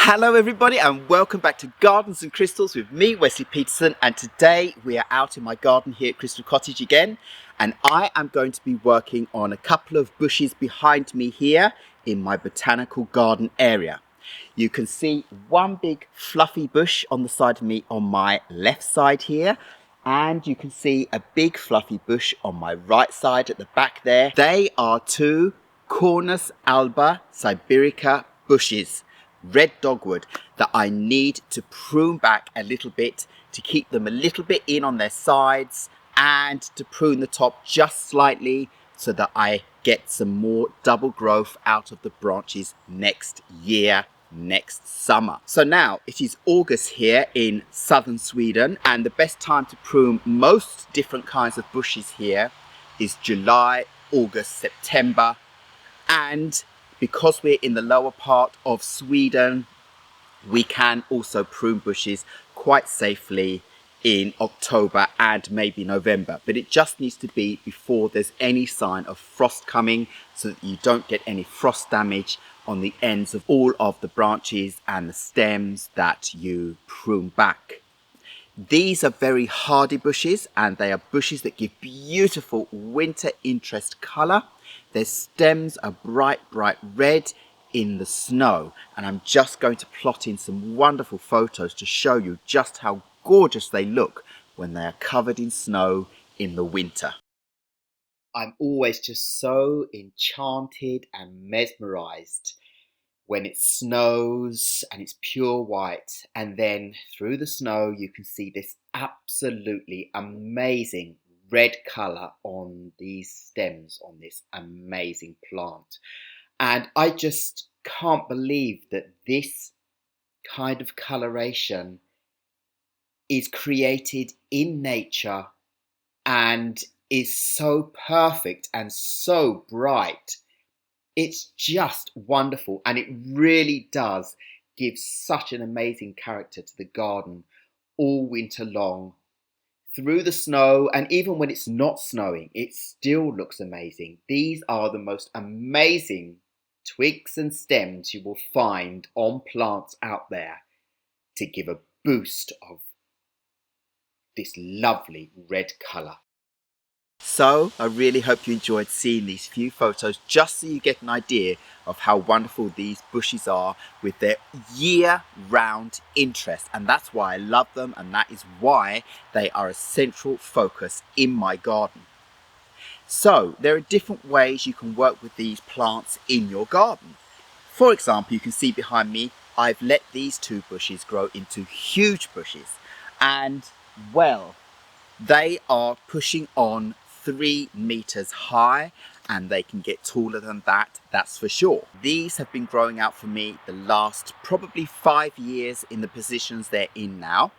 Hello everybody and welcome back to Gardens and Crystals with me, Wesley Peterson, and today we are out in my garden here at Crystal Cottage again, and I am going to be working on a couple of bushes behind me here in my botanical garden area. You can see one big fluffy bush on the side of me on my left side here, and you can see a big fluffy bush on my right side at the back there. They are two Cornus alba Sibirica bushes, red dogwood, that I need to prune back a little bit to keep them a little bit in on their sides and to prune the top just slightly so that I get some more double growth out of the branches next year, next summer. So now it is August here in southern Sweden, and the best time to prune most different kinds of bushes here is July, August, September, and because we're in the lower part of Sweden, we can also prune bushes quite safely in October and maybe November, but it just needs to be before there's any sign of frost coming so that you don't get any frost damage on the ends of all of the branches and the stems that you prune back. These are very hardy bushes, and they are bushes that give beautiful winter interest colour. Their stems are bright red in the snow, and I'm just going to plot in some wonderful photos to show you just how gorgeous they look when they are covered in snow in the winter. I'm always just so enchanted and mesmerised when it snows and it's pure white, and then through the snow you can see this absolutely amazing red colour on these stems on this amazing plant. And I just can't believe that this kind of coloration is created in nature and is so perfect and so bright. It's just wonderful, and it really does give such an amazing character to the garden all winter long. Through the snow, and even when it's not snowing, it still looks amazing. These are the most amazing twigs and stems you will find on plants out there to give a boost of this lovely red colour. So I really hope you enjoyed seeing these few photos, just so you get an idea of how wonderful these bushes are with their year-round interest, and that's why I love them, and that is why they are a central focus in my garden. So there are different ways you can work with these plants in your garden. For example, you can see behind me I've let these two bushes grow into huge bushes, and well, they are pushing on 3 meters high, and they can get taller than that, that's for sure. These have been growing out for me the last probably 5 years in the positions they're in now,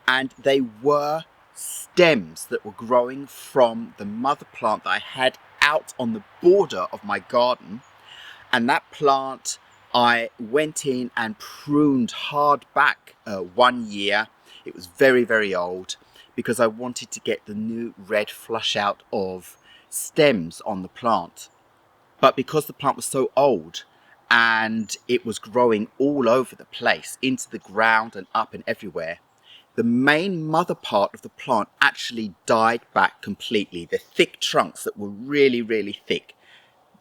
and they were stems that were growing from the mother plant that I had out on the border of my garden, and that plant I went in and pruned hard back 1 year. It was very old, because I wanted to get the new red flush out of stems on the plant. But because the plant was so old and it was growing all over the place, into the ground and up and everywhere, the main mother part of the plant actually died back completely. The thick trunks that were really thick,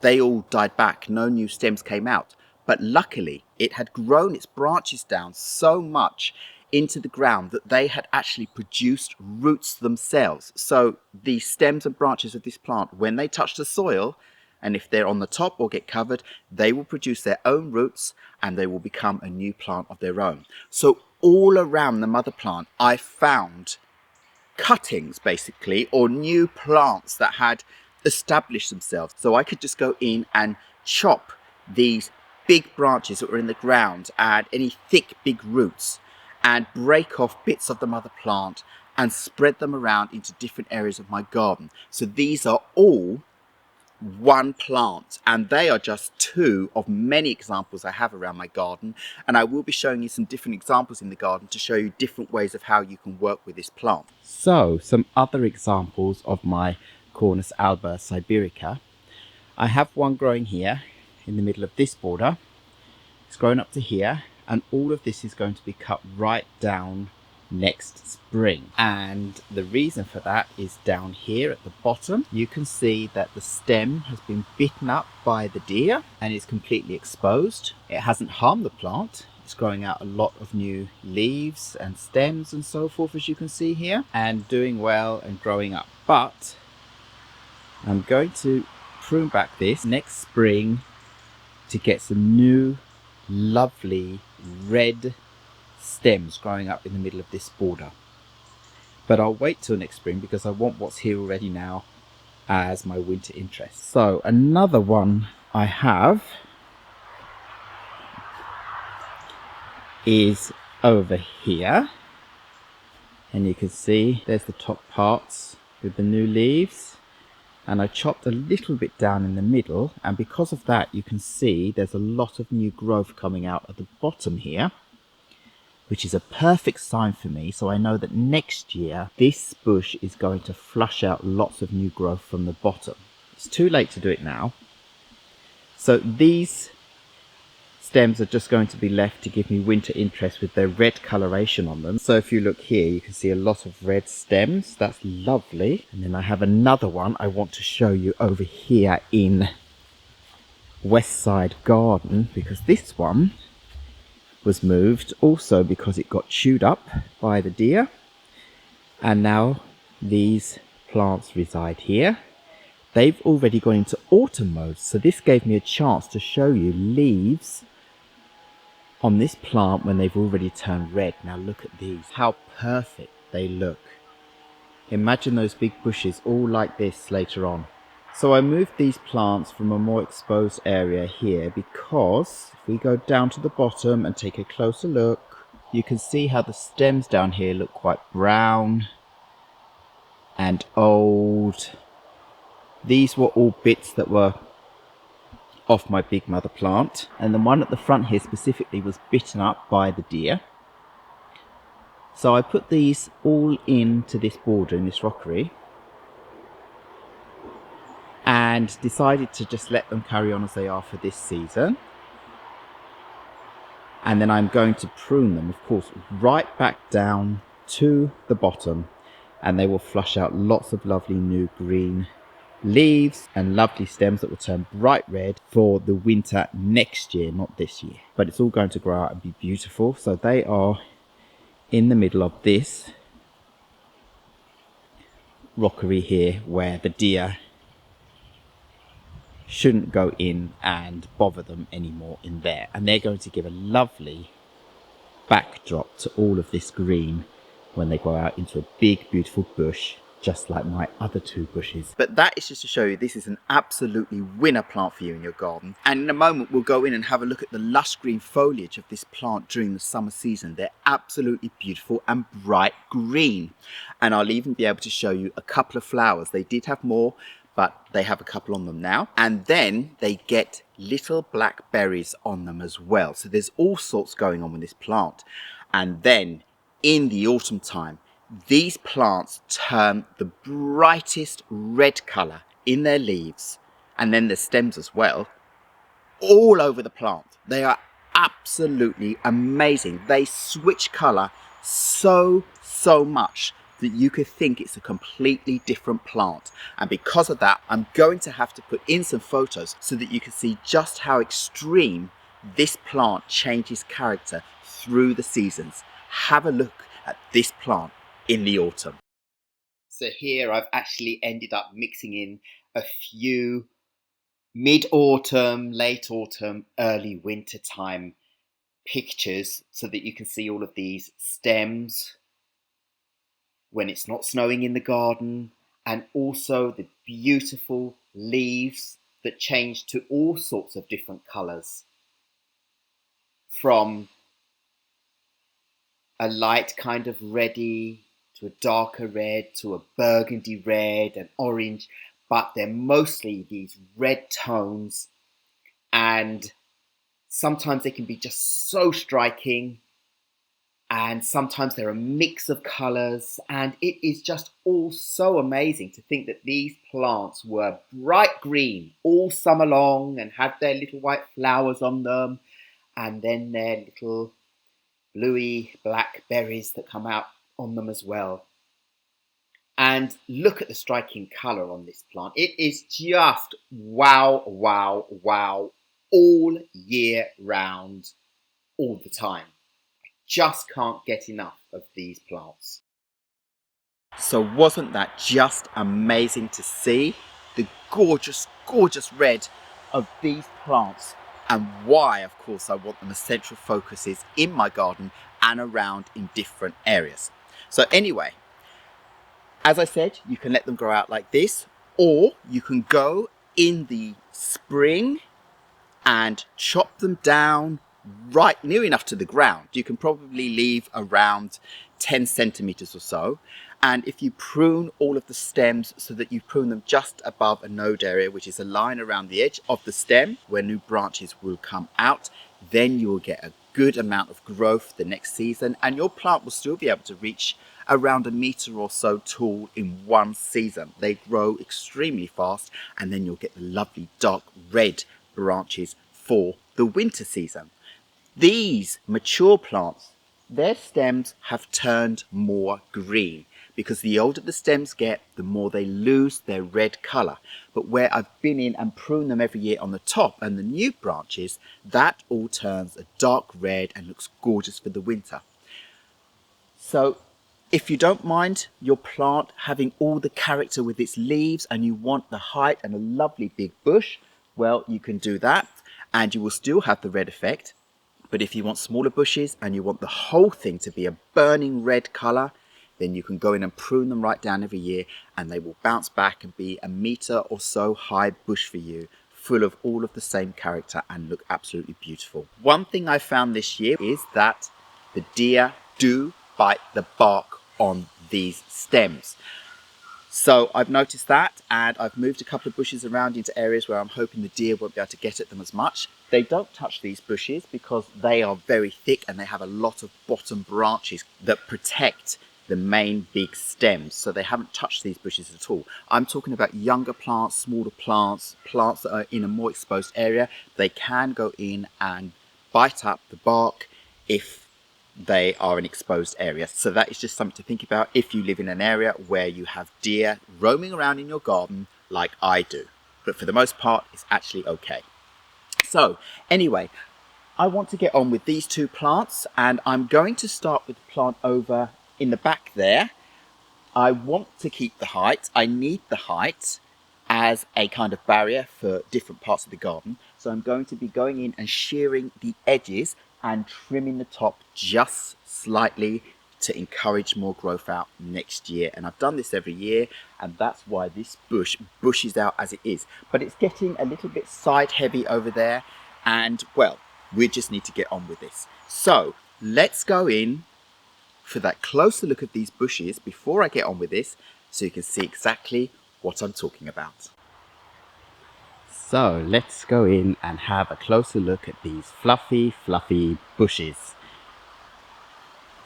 they all died back. No new stems came out. But luckily, it had grown its branches down so much into the ground that they had actually produced roots themselves. So the stems and branches of this plant, when they touch the soil, and if they're on the top or get covered, they will produce their own roots and they will become a new plant of their own. So all around the mother plant, I found cuttings basically, or new plants that had established themselves. So I could just go in and chop these big branches that were in the ground and any thick big roots, and break off bits of the mother plant and spread them around into different areas of my garden. So these are all one plant, and they are just 2 of many examples I have around my garden, and I will be showing you some different examples in the garden to show you different ways of how you can work with this plant. So some other examples of my Cornus alba Sibirica. I have one growing here in the middle of this border. It's grown up to here, and all of this is going to be cut right down next spring. And the reason for that is down here at the bottom. You can see that the stem has been bitten up by the deer and is completely exposed. It hasn't harmed the plant. It's growing out a lot of new leaves and stems and so forth, as you can see here, and doing well and growing up. But I'm going to prune back this next spring to get some new lovely red stems growing up in the middle of this border. But I'll wait till next spring because I want what's here already now as my winter interest. So another one I have is over here, and you can see there's the top parts with the new leaves, and I chopped a little bit down in the middle, and because of that you can see there's a lot of new growth coming out at the bottom here, which is a perfect sign for me. So I know that next year this bush is going to flush out lots of new growth from the bottom. It's too late to do it now, so these stems are just going to be left to give me winter interest with their red coloration on them. So if you look here, you can see a lot of red stems. That's lovely. And then I have another one I want to show you over here in West Side Garden, because this one was moved also because it got chewed up by the deer, and now these plants reside here. They've already gone into autumn mode, so this gave me a chance to show you leaves on this plant when they've already turned red. Now look at these, how perfect they look. Imagine those big bushes all like this later on. So I moved these plants from a more exposed area here because if we go down to the bottom and take a closer look, you can see how the stems down here look quite brown and old. These were all bits that were off my big mother plant, and the one at the front here specifically was bitten up by the deer. So I put these all into this border in this rockery and decided to just let them carry on as they are for this season, and then I'm going to prune them, of course, right back down to the bottom, and they will flush out lots of lovely new green leaves and lovely stems that will turn bright red for the winter next year, not this year. But it's all going to grow out and be beautiful. So they are in the middle of this rockery here where the deer shouldn't go in and bother them anymore in there, and they're going to give a lovely backdrop to all of this green when they go out into a big beautiful bush, just like my other two bushes. But that is just to show you this is an absolutely winner plant for you in your garden. And in a moment we'll go in and have a look at the lush green foliage of this plant during the summer season. They're absolutely beautiful and bright green. And I'll even be able to show you a couple of flowers. They did have more, but they have a couple on them now. And then they get little black berries on them as well. So there's all sorts going on with this plant. And then in the autumn time, these plants turn the brightest red colour in their leaves, and then the stems as well, all over the plant. They are absolutely amazing. They switch colour so much that you could think it's a completely different plant. And because of that, I'm going to have to put in some photos so that you can see just how extreme this plant changes character through the seasons. Have a look at this plant in the autumn. So here I've actually ended up mixing in a few mid-autumn, late autumn, early winter time pictures so that you can see all of these stems when it's not snowing in the garden, and also the beautiful leaves that change to all sorts of different colours, from a light kind of reddy to a darker red, to a burgundy red and orange, but they're mostly these red tones, and sometimes they can be just so striking, and sometimes they're a mix of colours, and it is just all so amazing to think that these plants were bright green all summer long and had their little white flowers on them, and then their little bluey black berries that come out on them as well. And look at the striking colour on this plant. It is just wow, wow, wow, all year round, all the time. Just can't get enough of these plants. So wasn't that just amazing to see? The gorgeous, gorgeous red of these plants, and why, of course, I want them as central focuses in my garden and around in different areas. So anyway, as I said, you can let them grow out like this, or you can go in the spring and chop them down right near enough to the ground. You can probably leave around 10 centimeters or so. And if you prune all of the stems so that you prune them just above a node area, which is a line around the edge of the stem where new branches will come out, then you will get a good amount of growth the next season, and your plant will still be able to reach around 1 meter or so tall in one season. They grow extremely fast, and then you'll get the lovely dark red branches for the winter season. These mature plants, their stems have turned more green, because the older the stems get, the more they lose their red colour. But where I've been in and pruned them every year on the top and the new branches, that all turns a dark red and looks gorgeous for the winter. So if you don't mind your plant having all the character with its leaves and you want the height and a lovely big bush, well, you can do that and you will still have the red effect. But if you want smaller bushes and you want the whole thing to be a burning red colour, then you can go in and prune them right down every year, and they will bounce back and be 1 meter or so high bush for you, full of all of the same character and look absolutely beautiful. One thing I found this year is that the deer do bite the bark on these stems. So I've noticed that, and I've moved a couple of bushes around into areas where I'm hoping the deer won't be able to get at them as much. They don't touch these bushes because they are very thick and they have a lot of bottom branches that protect the main big stems, so they haven't touched these bushes at all. I'm talking about younger plants, smaller plants, plants that are in a more exposed area. They can go in and bite up the bark if they are in exposed areas. So that is just something to think about if you live in an area where you have deer roaming around in your garden like I do. But for the most part, it's actually okay. So anyway, I want to get on with these two plants, and I'm going to start with the plant over in the back there. I want to keep the height. I need the height as a kind of barrier for different parts of the garden. So I'm going to be going in and shearing the edges and trimming the top just slightly to encourage more growth out next year. And I've done this every year, and that's why this bush bushes out as it is. But it's getting a little bit side heavy over there, and well, we just need to get on with this. So let's go in for that closer look at these bushes before I get on with this, so you can see exactly what I'm talking about. So let's go in and have a closer look at these fluffy bushes.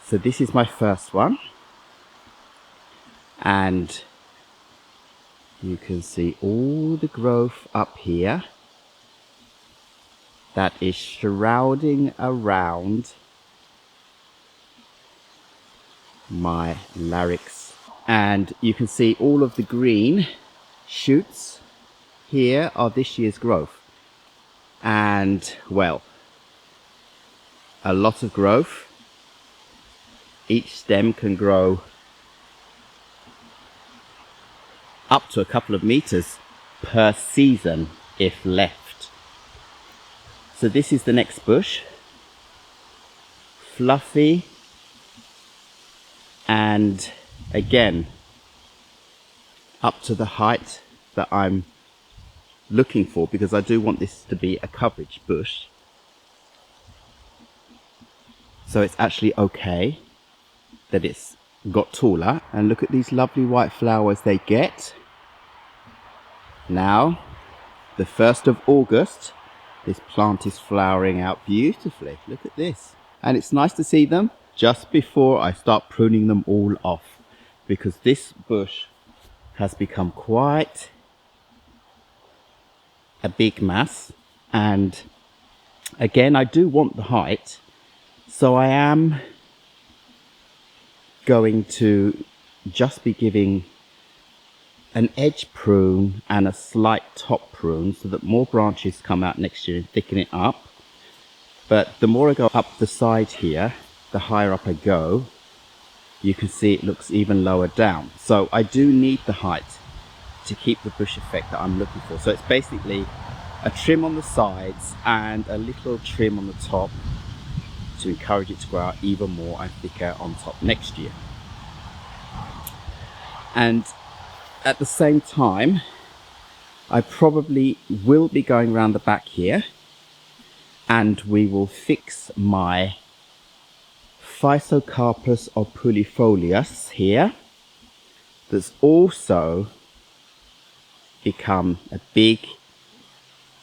So this is my first one, and you can see all the growth up here that is shrouding around my larynx, and you can see all of the green shoots here are this year's growth, and well, a lot of growth. Each stem can grow up to a couple of meters per season if left. So this is the next bush, fluffy, and again up to the height that I'm looking for, because I do want this to be a coverage bush. So it's actually okay that it's got taller, and look at these lovely white flowers they get. Now, the 1st of August, this plant is flowering out beautifully. Look at this. And it's nice to see them just before I start pruning them all off, because this bush has become quite a big mass, and again I do want the height, So I am going to just be giving an edge prune and a slight top prune so that more branches come out next year and thicken it up. But the more I go up the side here, the higher up I go, you can see it looks even lower down. So I do need the height to keep the bush effect that I'm looking for. So it's basically a trim on the sides and a little trim on the top to encourage it to grow out even more and thicker on top next year. And at the same time, I probably will be going around the back here and we will fix my Physocarpus opulifolius here. That's also become a big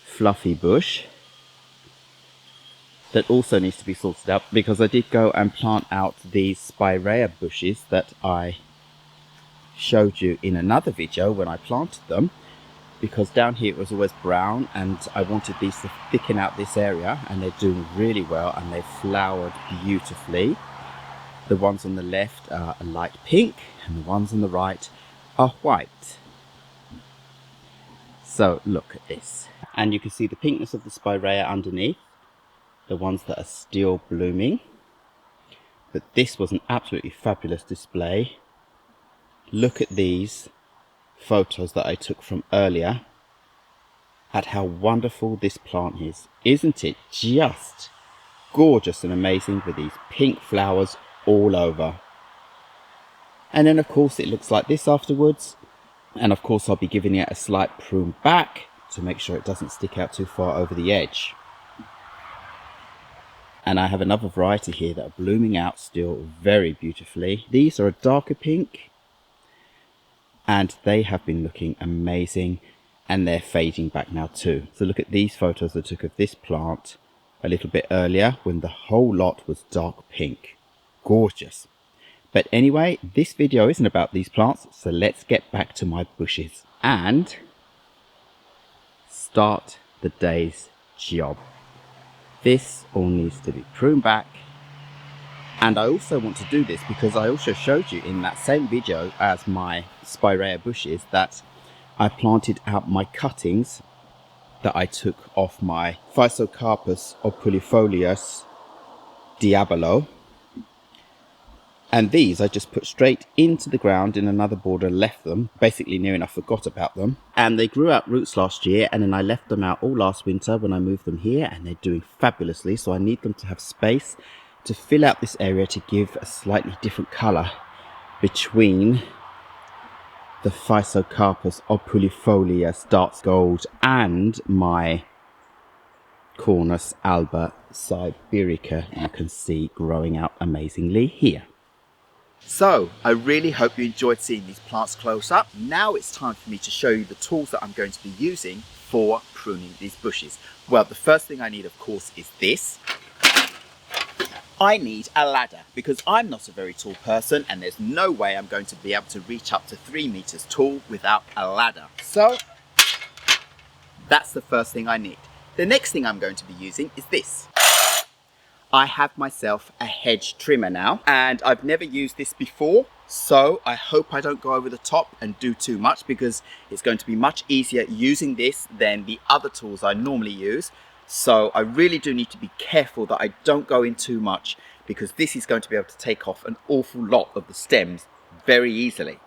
fluffy bush that also needs to be sorted out, because I did go and plant out these Spiraea bushes that I showed you in another video when I planted them, because down here it was always brown and I wanted these to thicken out this area, and they're doing really well and they've flowered beautifully. The ones on the left are a light pink and the ones on the right are white. So look at this, and you can see the pinkness of the Spiraea underneath, the ones that are still blooming. But this was an absolutely fabulous display. Look at these photos that I took from earlier at how wonderful this plant is. Isn't it just gorgeous and amazing with these pink flowers all over? And then of course it looks like this afterwards. And of course I'll be giving it a slight prune back to make sure it doesn't stick out too far over the edge. And I have another variety here that are blooming out still very beautifully. These are a darker pink and they have been looking amazing, and they're fading back now too. So look at these photos I took of this plant a little bit earlier when the whole lot was dark pink. Gorgeous. But anyway, this video isn't about these plants, so let's get back to my bushes and start the day's job. This all needs to be pruned back, and I also want to do this because I also showed you in that same video as my Spiraea bushes that I planted out my cuttings that I took off my Physocarpus opulifolius Diabolo, and these I just put straight into the ground in another border, left them basically near enough forgot about them, and they grew out roots last year, and then I left them out all last winter when I moved them here, and they're doing fabulously. So I need them to have space to fill out this area to give a slightly different color between the Physocarpus opulifolius dark gold and my Cornus alba Sibirica you can see growing out amazingly here. So I really hope you enjoyed seeing these plants close up. Now it's time for me to show you the tools that I'm going to be using for pruning these bushes. Well, the first thing I need, of course, is this. I need a ladder because I'm not a very tall person and there's no way I'm going to be able to reach up to 3 meters tall without a ladder. So that's the first thing I need. The next thing I'm going to be using is this. I have myself a hedge trimmer now, and I've never used this before, so I hope I don't go over the top and do too much, because it's going to be much easier using this than the other tools I normally use. So I really do need to be careful that I don't go in too much, because this is going to be able to take off an awful lot of the stems very easily.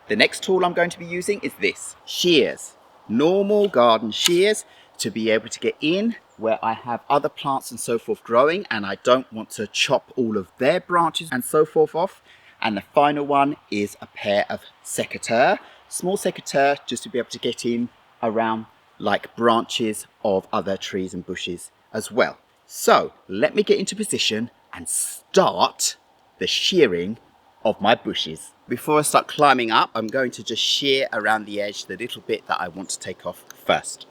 The next tool I'm going to be using is this. Shears. Normal garden shears to be able to get in where I have other plants and so forth growing, and I don't want to chop all of their branches and so forth off. And the final one is a pair of secateurs, small secateurs, just to be able to get in around like branches of other trees and bushes as well. So let me get into position and start the shearing of my bushes. Before I start climbing up, I'm going to just shear around the edge the little bit that I want to take off first.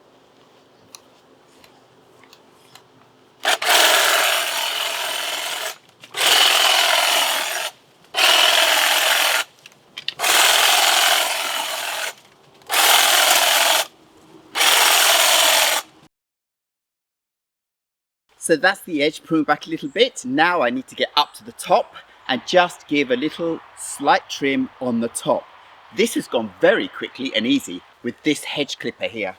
So that's the edge pruned back a little bit. Now I need to get up to the top and just give a little slight trim on the top. This has gone very quickly and easy with this hedge clipper here.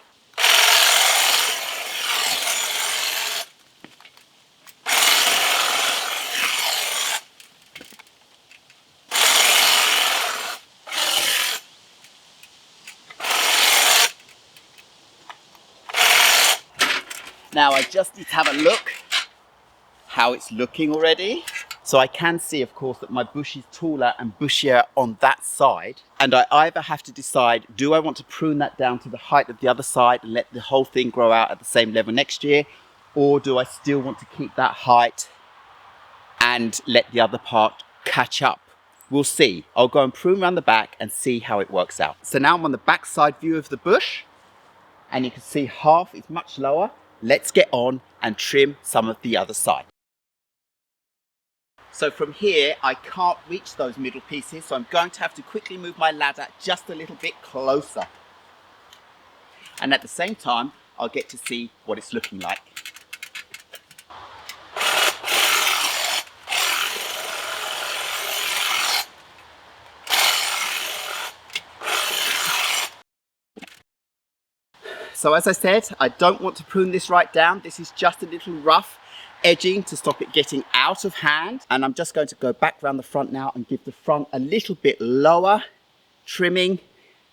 Now I just need to have a look how it's looking already. So I can see, of course, that my bush is taller and bushier on that side. And I either have to decide, do I want to prune that down to the height of the other side and let the whole thing grow out at the same level next year? Or do I still want to keep that height and let the other part catch up? We'll see. I'll go and prune around the back and see how it works out. So now I'm on the back side view of the bush, and you can see half is much lower. Let's get on and trim some of the other side. So from here, I can't reach those middle pieces, so I'm going to have to quickly move my ladder just a little bit closer. And at the same time, I'll get to see what it's looking like. So as I said, I don't want to prune this right down. This is just a little rough edging to stop it getting out of hand. And I'm just going to go back around the front now and give the front a little bit lower trimming,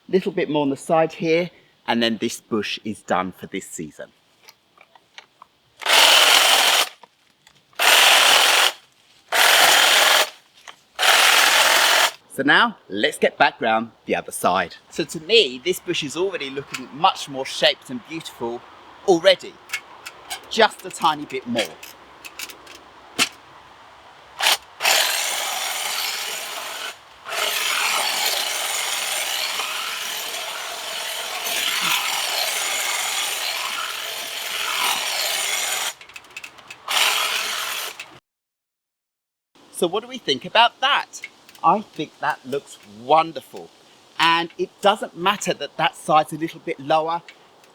a little bit more on the side here, and then this bush is done for this season. So now let's get back round the other side. So to me, this bush is already looking much more shaped and beautiful already. Just a tiny bit more. So what do we think about that? I think that looks wonderful. And it doesn't matter that that side's a little bit lower.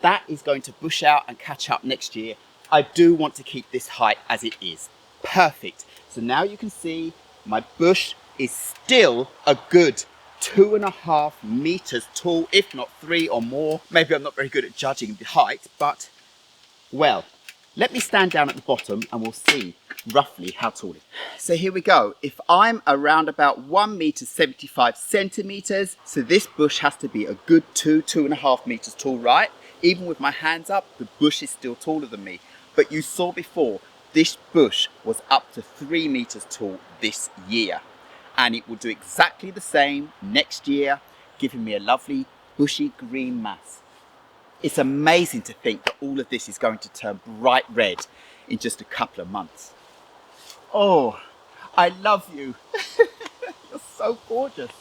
That is going to bush out and catch up next year. I do want to keep this height as it is. Perfect. So now you can see my bush is still a good 2.5 meters tall, if not 3 or more. Maybe I'm not very good at judging the height, but well, let me stand down at the bottom and we'll see roughly how tall it is. So here we go. If I'm around about 1 meter 75 centimeters, so this bush has to be a good 2.5 meters tall, right? Even with my hands up, the bush is still taller than me. But you saw before, this bush was up to 3 meters tall this year. And it will do exactly the same next year, giving me a lovely bushy green mass. It's amazing to think that all of this is going to turn bright red in just a couple of months. Oh, I love you. You're so gorgeous.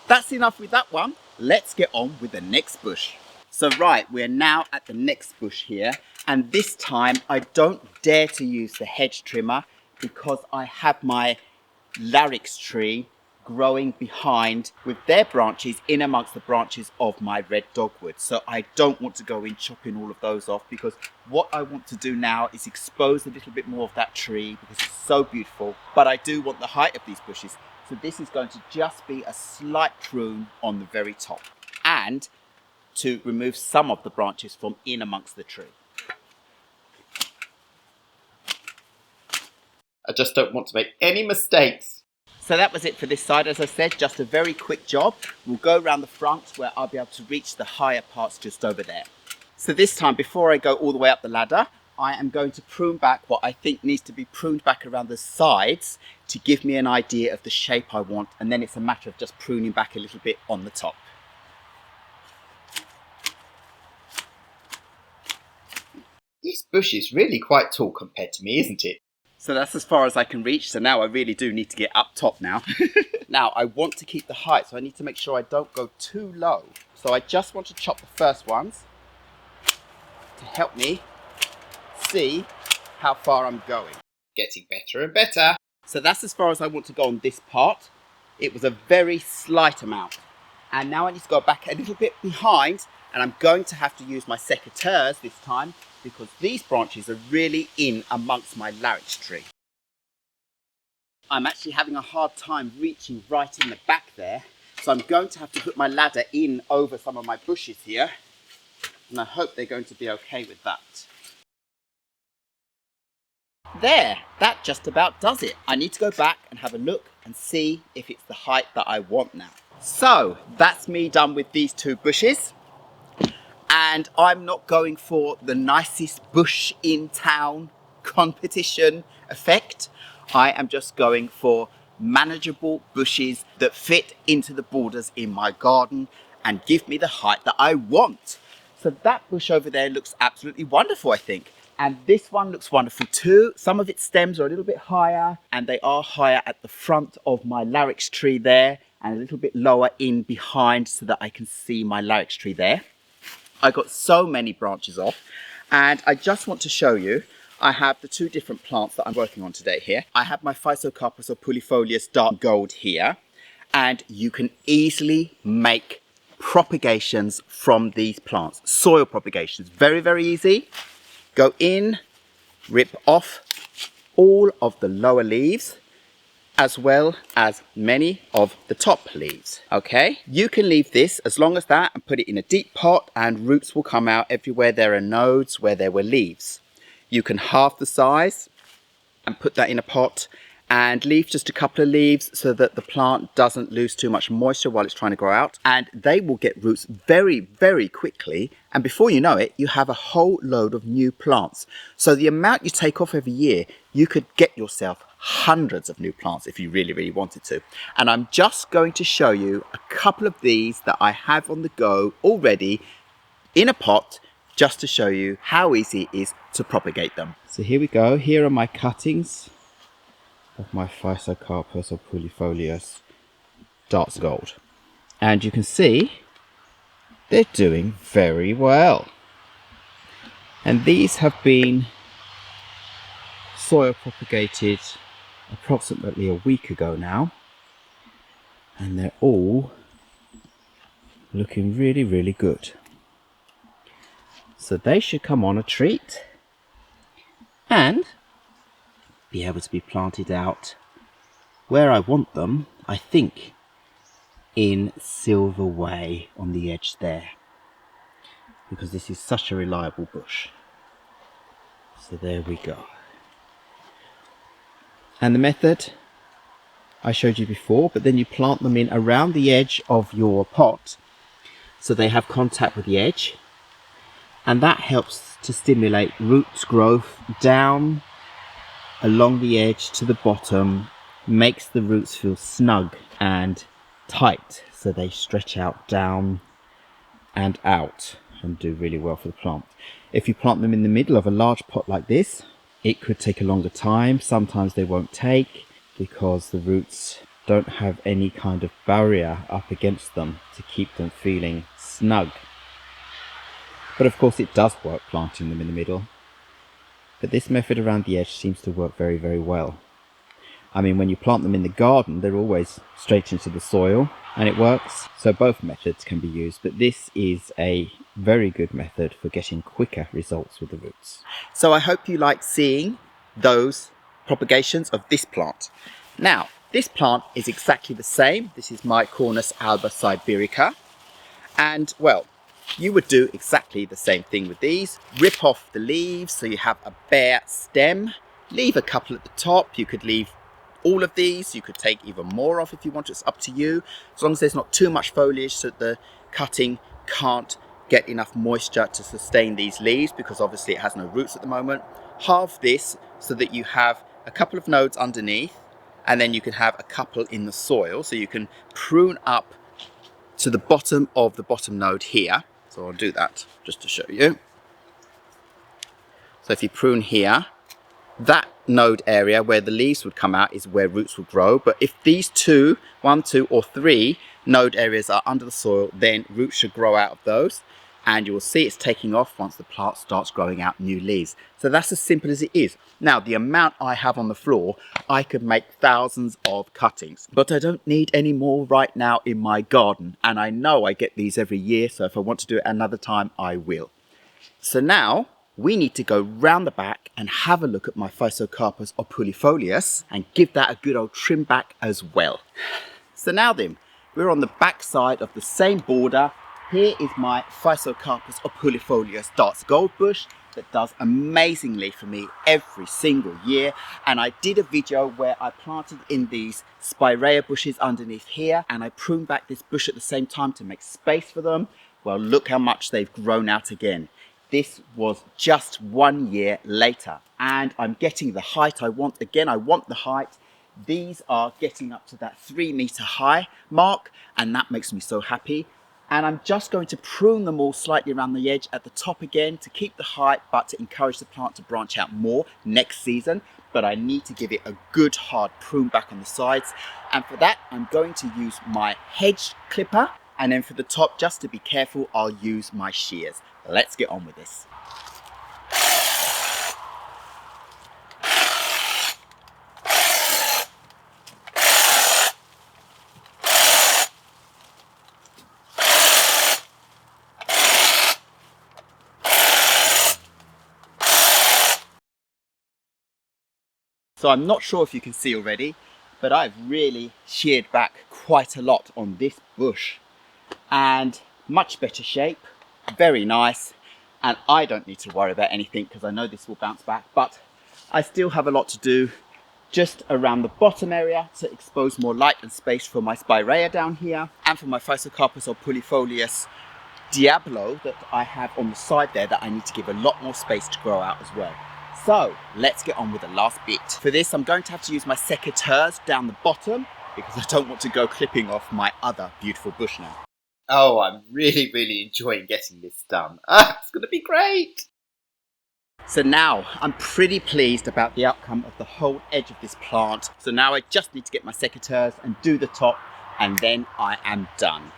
That's enough with that one. Let's get on with the next bush. So right, we're now at the next bush here. And this time I don't dare to use the hedge trimmer because I have my larix tree growing behind with their branches in amongst the branches of my red dogwood. So I don't want to go in chopping all of those off, because what I want to do now is expose a little bit more of that tree because it's so beautiful. But I do want the height of these bushes. So this is going to just be a slight prune on the very top and to remove some of the branches from in amongst the tree. I just don't want to make any mistakes. So that was it for this side. As I said, just a very quick job. We'll go around the front where I'll be able to reach the higher parts just over there. So this time, before I go all the way up the ladder, I am going to prune back what I think needs to be pruned back around the sides to give me an idea of the shape I want. And then it's a matter of just pruning back a little bit on the top. This bush is really quite tall compared to me, isn't it? So that's as far as I can reach. So now I really do need to get up top now. Now I want to keep the height, so I need to make sure I don't go too low. So I just want to chop the first ones to help me see how far I'm going. Getting better and better. So that's as far as I want to go on this part. It was a very slight amount. And now I need to go back a little bit behind, and I'm going to have to use my secateurs this time because these branches are really in amongst my larix tree. I'm actually having a hard time reaching right in the back there, so I'm going to have to put my ladder in over some of my bushes here, and I hope they're going to be okay with that. There, that just about does it. I need to go back and have a look and see if it's the height that I want now. So that's me done with these two bushes, and I'm not going for the nicest bush in town competition effect. I am just going for manageable bushes that fit into the borders in my garden and give me the height that I want. So that bush over there looks absolutely wonderful, I think. And this one looks wonderful too. Some of its stems are a little bit higher, and they are higher at the front of my larix tree there, and a little bit lower in behind so that I can see my larix tree there. I got so many branches off, and I just want to show you, I have the two different plants that I'm working on today here. I have my Physocarpus opulifolius dark gold here, and you can easily make propagations from these plants. Soil propagations, very, very easy. Go in, rip off all of the lower leaves, as well as many of the top leaves, okay? You can leave this as long as that and put it in a deep pot, and roots will come out everywhere there are nodes where there were leaves. You can halve the size and put that in a pot and leave just a couple of leaves so that the plant doesn't lose too much moisture while it's trying to grow out, and they will get roots very, very quickly, and before you know it, you have a whole load of new plants. So the amount you take off every year, you could get yourself hundreds of new plants if you really, really wanted to. And I'm just going to show you a couple of these that I have on the go already in a pot, just to show you how easy it is to propagate them. So here we go. Here are my cuttings of my Physocarpus opulifolius dark gold, and you can see they're doing very well. And these have been soil propagated approximately a week ago now, and they're all looking really, really good. So they should come on a treat and be able to be planted out where I want them, I think in Silver Way on the edge there, because this is such a reliable bush. So there we go. And the method I showed you before, but then you plant them in around the edge of your pot so they have contact with the edge, and that helps to stimulate roots growth down along the edge to the bottom, makes the roots feel snug and tight so they stretch out down and out and do really well for the plant. If you plant them in the middle of a large pot like this, it could take a longer time. Sometimes they won't take because the roots don't have any kind of barrier up against them to keep them feeling snug. But of course it does work planting them in the middle. But this method around the edge seems to work very, very well. I mean, when you plant them in the garden, they're always straight into the soil, and it works. So both methods can be used, but this is a very good method for getting quicker results with the roots. So I hope you like seeing those propagations of this plant. Now, this plant is exactly the same. This is my Cornus alba Sibirica. And, well, you would do exactly the same thing with these. Rip off the leaves so you have a bare stem. Leave a couple at the top. You could leave all of these. You could take even more off if you want. It's up to you. As long as there's not too much foliage so that the cutting can't get enough moisture to sustain these leaves, because obviously it has no roots at the moment. Halve this so that you have a couple of nodes underneath, and then you can have a couple in the soil. So you can prune up to the bottom of the bottom node here. So I'll do that just to show you. So if you prune here, that node area where the leaves would come out is where roots will grow. But if these two, 1, 2 or 3 node areas are under the soil, then roots should grow out of those. And you will see it's taking off once the plant starts growing out new leaves. So that's as simple as it is. Now, the amount I have on the floor, I could make thousands of cuttings, but I don't need any more right now in my garden. And I know I get these every year, so if I want to do it another time, I will. So now, we need to go round the back and have a look at my Physocarpus opulifolius and give that a good old trim back as well. So now then, we're on the back side of the same border. Here is my Physocarpus opulifolius darts gold bush that does amazingly for me every single year. And I did a video where I planted in these Spiraea bushes underneath here, and I pruned back this bush at the same time to make space for them. Well, look how much they've grown out again. This was just 1 year later, and I'm getting the height I want. Again, I want the height. These are getting up to that 3 meter high mark, and that makes me so happy. And I'm just going to prune them all slightly around the edge at the top again to keep the height, but to encourage the plant to branch out more next season. But I need to give it a good hard prune back on the sides. And for that, I'm going to use my hedge clipper. And then for the top, just to be careful, I'll use my shears. Let's get on with this. So I'm not sure if you can see already, but I've really sheared back quite a lot on this bush, and much better shape, very nice. And I don't need to worry about anything because I know this will bounce back, but I still have a lot to do just around the bottom area to expose more light and space for my Spiraea down here, and for my Physocarpus opulifolius Diablo that I have on the side there that I need to give a lot more space to grow out as well. So let's get on with the last bit. For this, I'm going to have to use my secateurs down the bottom because I don't want to go clipping off my other beautiful bush now. Oh, I'm really enjoying getting this done. It's going to be great. So now I'm pretty pleased about the outcome of the whole edge of this plant. So now I just need to get my secateurs and do the top, and then I am done.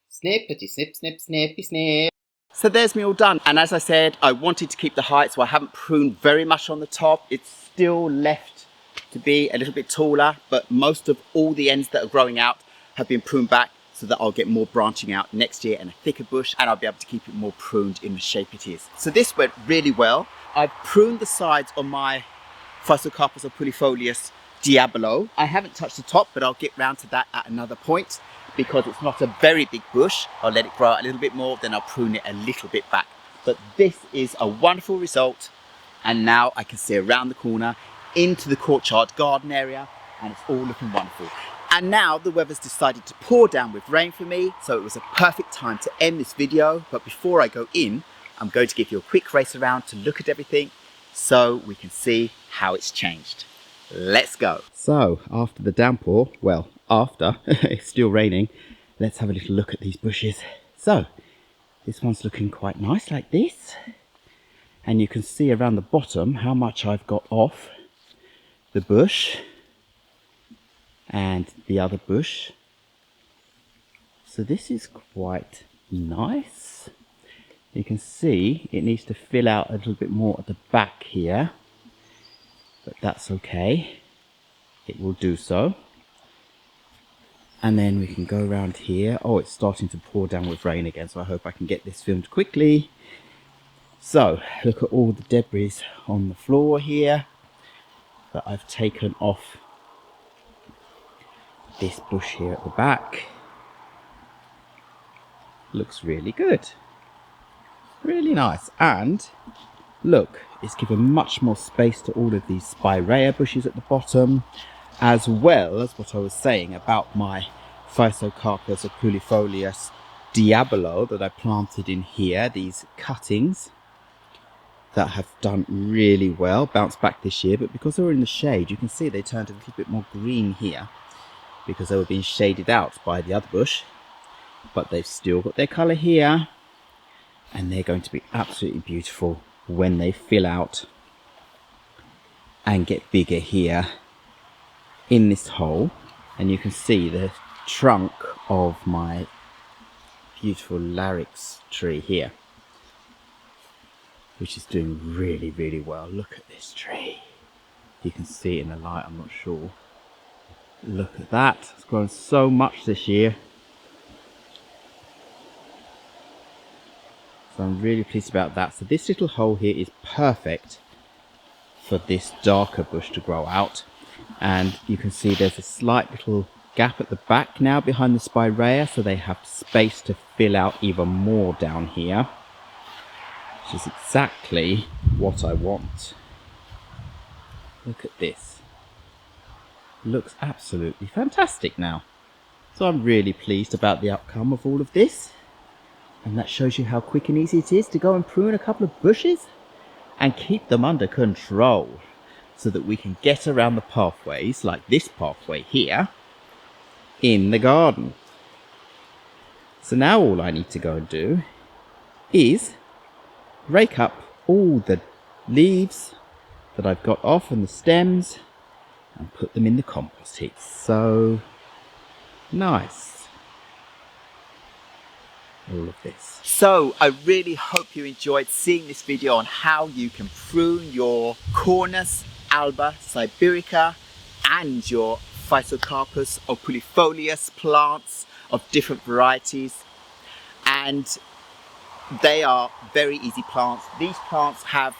Snippety snip, snip, snippy snip. So there's me all done. And as I said, I wanted to keep the height, so I haven't pruned very much on the top. It's still left to be a little bit taller, but most of all the ends that are growing out have been pruned back so that I'll get more branching out next year and a thicker bush, and I'll be able to keep it more pruned in the shape it is. So this went really well. I've pruned the sides on my Physocarpus opulifolius Diablo. I haven't touched the top, but I'll get round to that at another point because it's not a very big bush. I'll let it grow out a little bit more, then I'll prune it a little bit back. But this is a wonderful result, and now I can see around the corner into the courtyard garden area, and it's all looking wonderful. And now the weather's decided to pour down with rain for me, so it was a perfect time to end this video. But before I go in, I'm going to give you a quick race around to look at everything so we can see how it's changed. Let's go. So after the downpour, well, after it's still raining, let's have a little look at these bushes. So this one's looking quite nice like this, and you can see around the bottom how much I've got off the bush and the other bush. So this is quite nice. You can see it needs to fill out a little bit more at the back here, but that's okay, it will do so. And then we can go around here. Oh, it's starting to pour down with rain again, so I hope I can get this filmed quickly. So look at all the debris on the floor here that I've taken off this bush here at the back. Looks really good, really nice. And look, it's given much more space to all of these Spiraea bushes at the bottom, as well as what I was saying about my Physocarpus opulifolius Diablo that I planted in here. These cuttings that have done really well, bounced back this year, but because they were in the shade, you can see they turned a little bit more green here because they were being shaded out by the other bush, but they've still got their colour here, and they're going to be absolutely beautiful when they fill out and get bigger here in this hole. And you can see the trunk of my beautiful larix tree here, which is doing really well. Look at this tree. You can see it in the light, I'm not sure. Look at that, it's grown so much this year. So I'm really pleased about that. So this little hole here is perfect for this darker bush to grow out. And you can see there's a slight little gap at the back now behind the Spiraea, so they have space to fill out even more down here, which is exactly what I want. Look at this. Looks absolutely fantastic now. So I'm really pleased about the outcome of all of this. And that shows you how quick and easy it is to go and prune a couple of bushes and keep them under control so that we can get around the pathways, like this pathway here, in the garden. So now all I need to go and do is rake up all the leaves that I've got off and the stems and put them in the compost heap. So nice. All of this. So I really hope you enjoyed seeing this video on how you can prune your Cornus alba Sibirica and your Physocarpus opulifolius plants of different varieties, and they are very easy plants. These plants have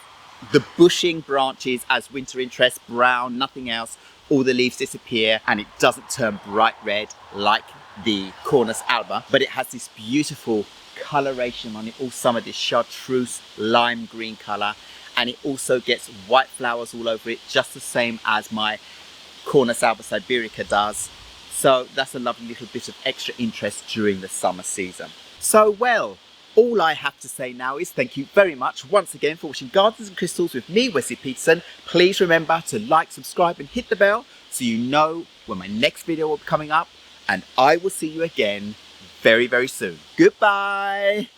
the bushing branches as winter interest, brown, nothing else. All the leaves disappear and it doesn't turn bright red like the Cornus alba, but it has this beautiful coloration on it, all some of this chartreuse lime green color, and it also gets white flowers all over it, just the same as my Cornus alba Sibirica does. So that's a lovely little bit of extra interest during the summer season. So well, all I have to say now is thank you very much once again for watching Gardens and Crystals with me, Wesley Peterson. Please remember to like, subscribe and hit the bell so you know when my next video will be coming up, and I will see you again very, very soon. Goodbye!